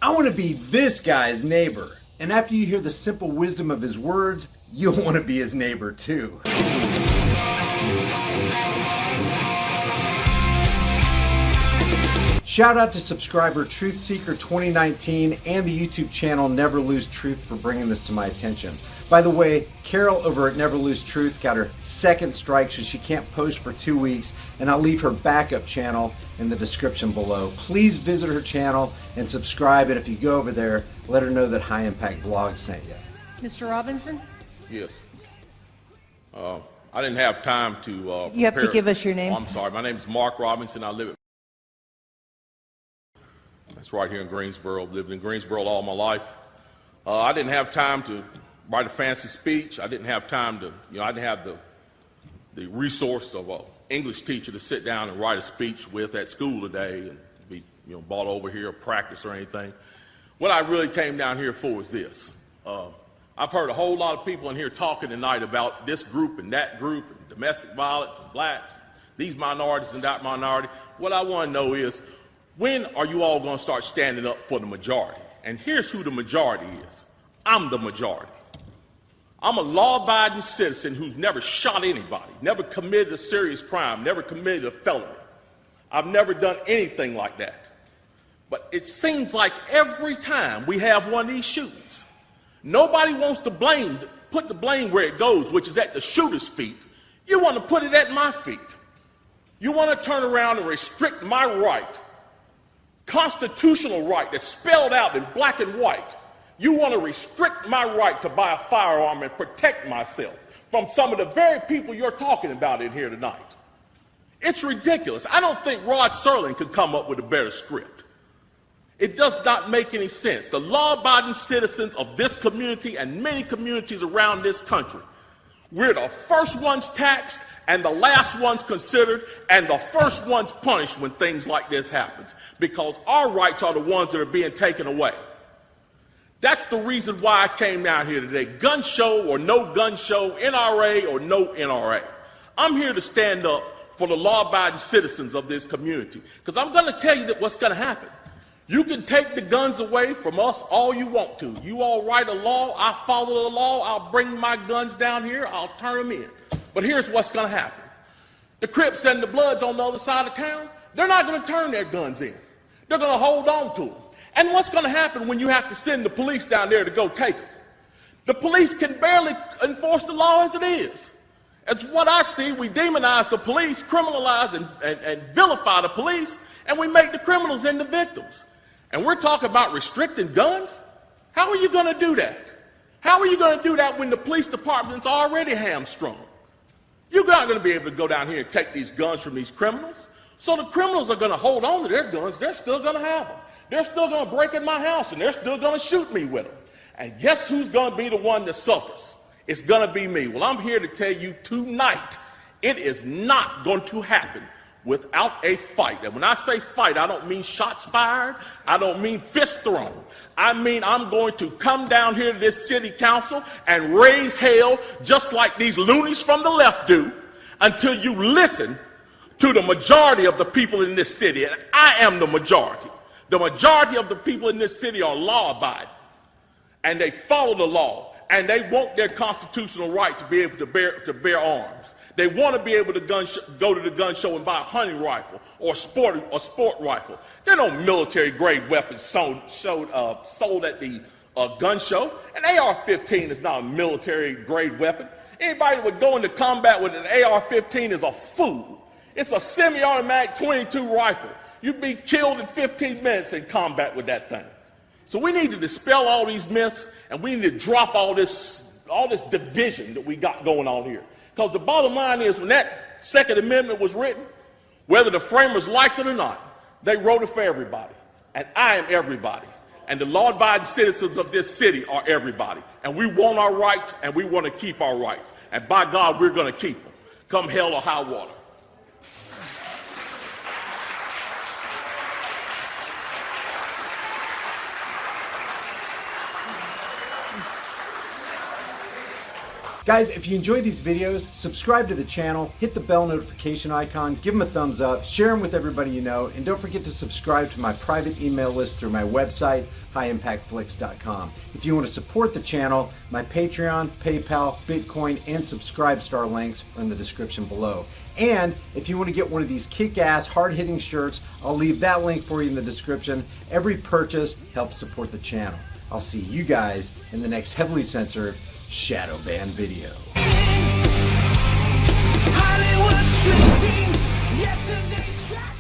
I want to be this guy's neighbor. And after you hear the simple wisdom of his words, you'll want to be his neighbor too. Shout out to subscriber Truth Seeker 2019 and the YouTube channel Never Lose Truth for bringing this to my attention. By the way, Carol over at Never Lose Truth got her second strike, so she can't post for 2 weeks, and I'll leave her backup channel in the description below. Please visit her channel and subscribe, and if you go over there, let her know that High Impact Vlog sent you. Mr. Robinson? Yes. I didn't have time to You have to give us your name. Oh, I'm sorry. My name is Mark Robinson. I live at... That's right here in Greensboro. I've lived in Greensboro all my life. I didn't have time to write a fancy speech. I didn't have time to, I didn't have the resource of an English teacher to sit down and write a speech with at school today and be, brought over here or practice or anything. What I really came down here for is this. I've heard a whole lot of people in here talking tonight about this group and that group, and domestic violence and blacks, these minorities and that minority. What I want to know is, when are you all going to start standing up for the majority? And here's who the majority is. I'm the majority. I'm a law-abiding citizen who's never shot anybody, never committed a serious crime, never committed a felony. I've never done anything like that. But it seems like every time we have one of these shootings, nobody wants to put the blame where it goes, which is at the shooter's feet. You want to put it at my feet. You want to turn around and restrict my right, constitutional right that's spelled out in black and white. You want to restrict my right to buy a firearm and protect myself from some of the very people you're talking about in here tonight. It's ridiculous. I don't think Rod Serling could come up with a better script. It does not make any sense. The law-abiding citizens of this community and many communities around this country, we're the first ones taxed and the last ones considered and the first ones punished when things like this happens, because our rights are the ones that are being taken away. That's the reason why I came down here today. Gun show or no gun show, NRA or no NRA. I'm here to stand up for the law-abiding citizens of this community, because I'm going to tell you that what's going to happen. You can take the guns away from us all you want to. You all write a law, I follow the law, I'll bring my guns down here, I'll turn them in. But here's what's going to happen. The Crips and the Bloods on the other side of town, they're not going to turn their guns in. They're going to hold on to them. And what's going to happen when you have to send the police down there to go take them? The police can barely enforce the law as it is. As what I see, we demonize the police, criminalize and vilify the police, and we make the criminals into victims. And we're talking about restricting guns? How are you going to do that? How are you going to do that when the police department's already hamstrung? You're not going to be able to go down here and take these guns from these criminals. So the criminals are going to hold on to their guns. They're still going to have them. They're still going to break in my house, and they're still going to shoot me with them. And guess who's going to be the one that suffers? It's going to be me. Well, I'm here to tell you tonight, it is not going to happen without a fight. And when I say fight, I don't mean shots fired. I don't mean fist thrown. I mean I'm going to come down here to this city council and raise hell just like these loonies from the left do until you listen to the majority of the people in this city. And I am the majority. The majority of the people in this city are law-abiding, and they follow the law, and they want their constitutional right to be able to bear arms. They want to be able to go to the gun show and buy a hunting rifle or a sport rifle. There are no military-grade weapons sold at the gun show. An AR-15 is not a military-grade weapon. Anybody that would go into combat with an AR-15 is a fool. It's a semi-automatic .22 rifle. You'd be killed in 15 minutes in combat with that thing. So we need to dispel all these myths, and we need to drop all this division that we got going on here. Because the bottom line is, when that Second Amendment was written, whether the framers liked it or not, they wrote it for everybody. And I am everybody. And the law-abiding citizens of this city are everybody. And we want our rights, and we want to keep our rights. And by God, we're going to keep them, come hell or high water. Guys, if you enjoyed these videos, subscribe to the channel, hit the bell notification icon, give them a thumbs up, share them with everybody you know, and don't forget to subscribe to my private email list through my website, highimpactflix.com. If you want to support the channel, my Patreon, PayPal, Bitcoin, and Subscribestar links are in the description below. And if you want to get one of these kick-ass, hard-hitting shirts, I'll leave that link for you in the description. Every purchase helps support the channel. I'll see you guys in the next heavily censored shadow ban video. Hollywood street teens, yesterday's trash.